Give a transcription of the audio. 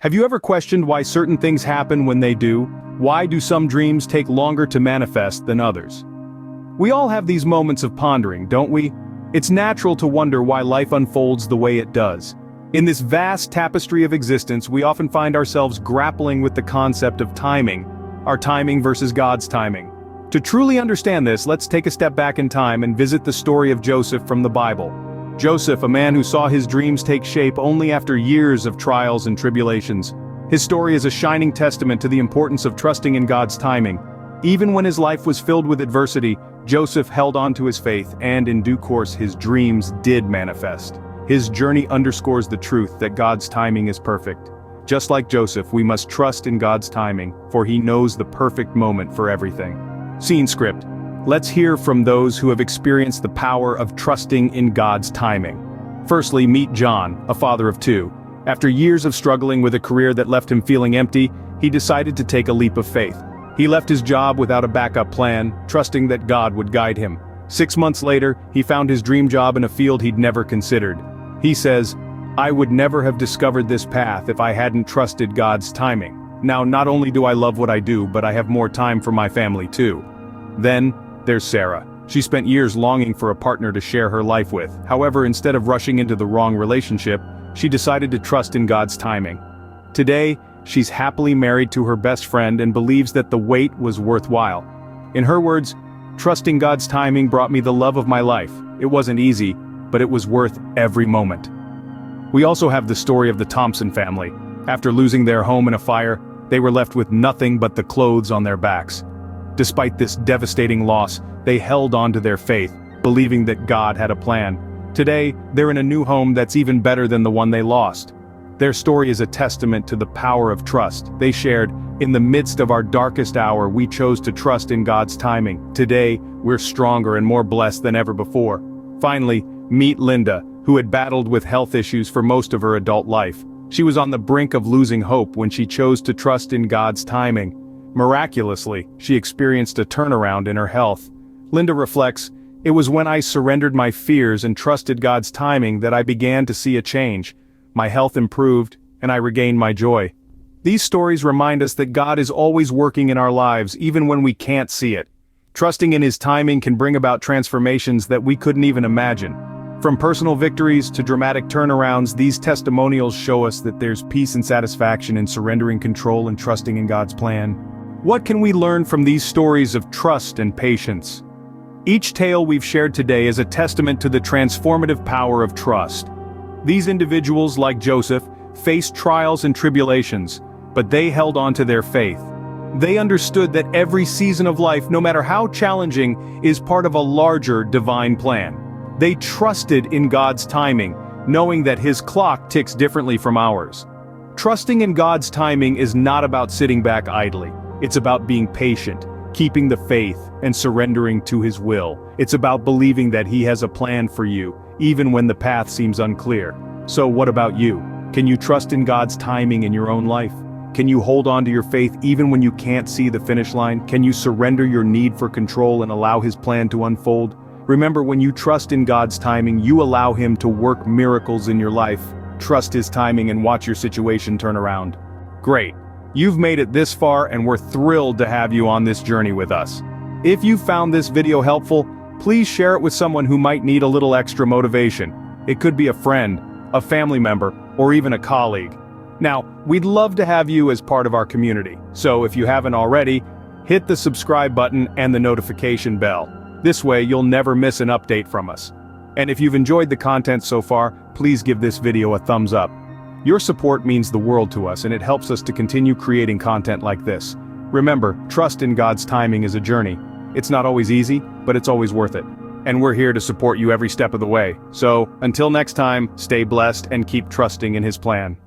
Have you ever questioned why certain things happen when they do? Why do some dreams take longer to manifest than others? We all have these moments of pondering, don't we? It's natural to wonder why life unfolds the way it does. In this vast tapestry of existence, we often find ourselves grappling with the concept of timing, our timing versus God's timing. To truly understand this, let's take a step back in time and visit the story of Joseph from the Bible. Joseph, a man who saw his dreams take shape only after years of trials and tribulations. His story is a shining testament to the importance of trusting in God's timing. Even when his life was filled with adversity, Joseph held on to his faith, and in due course his dreams did manifest. His journey underscores the truth that God's timing is perfect. Just like Joseph, we must trust in God's timing, for he knows the perfect moment for everything. Scene script. Let's hear from those who have experienced the power of trusting in God's timing. Firstly, meet John, a father of two. After years of struggling with a career that left him feeling empty, he decided to take a leap of faith. He left his job without a backup plan, trusting that God would guide him. 6 months later, he found his dream job in a field he'd never considered. He says, "I would never have discovered this path if I hadn't trusted God's timing. Now not only do I love what I do, but I have more time for my family too." Then, there's Sarah. She spent years longing for a partner to share her life with. However, instead of rushing into the wrong relationship, she decided to trust in God's timing. Today, she's happily married to her best friend and believes that the wait was worthwhile. In her words, "Trusting God's timing brought me the love of my life. It wasn't easy, but it was worth every moment." We also have the story of the Thompson family. After losing their home in a fire, they were left with nothing but the clothes on their backs. Despite this devastating loss, they held on to their faith, believing that God had a plan. Today, they're in a new home that's even better than the one they lost. Their story is a testament to the power of trust. They shared, "In the midst of our darkest hour, we chose to trust in God's timing. Today, we're stronger and more blessed than ever before." Finally, meet Linda, who had battled with health issues for most of her adult life. She was on the brink of losing hope when she chose to trust in God's timing. Miraculously, she experienced a turnaround in her health. Linda reflects, "It was when I surrendered my fears and trusted God's timing that I began to see a change. My health improved, and I regained my joy." These stories remind us that God is always working in our lives, even when we can't see it. Trusting in His timing can bring about transformations that we couldn't even imagine. From personal victories to dramatic turnarounds, these testimonials show us that there's peace and satisfaction in surrendering control and trusting in God's plan. What can we learn from these stories of trust and patience? Each tale we've shared today is a testament to the transformative power of trust. These individuals, like Joseph, faced trials and tribulations, but they held on to their faith. They understood that every season of life, no matter how challenging, is part of a larger divine plan. They trusted in God's timing, knowing that His clock ticks differently from ours. Trusting in God's timing is not about sitting back idly. It's about being patient, keeping the faith, and surrendering to His will. It's about believing that He has a plan for you, even when the path seems unclear. So what about you? Can you trust in God's timing in your own life? Can you hold on to your faith even when you can't see the finish line? Can you surrender your need for control and allow His plan to unfold? Remember, when you trust in God's timing, you allow Him to work miracles in your life. Trust His timing and watch your situation turn around. Great. You've made it this far, and we're thrilled to have you on this journey with us. If you found this video helpful, please share it with someone who might need a little extra motivation. It could be a friend, a family member, or even a colleague. Now, we'd love to have you as part of our community, so if you haven't already, hit the subscribe button and the notification bell. This way you'll never miss an update from us. And if you've enjoyed the content so far, please give this video a thumbs up. Your support means the world to us, and it helps us to continue creating content like this. Remember, trust in God's timing is a journey. It's not always easy, but it's always worth it. And we're here to support you every step of the way. So, until next time, stay blessed and keep trusting in His plan.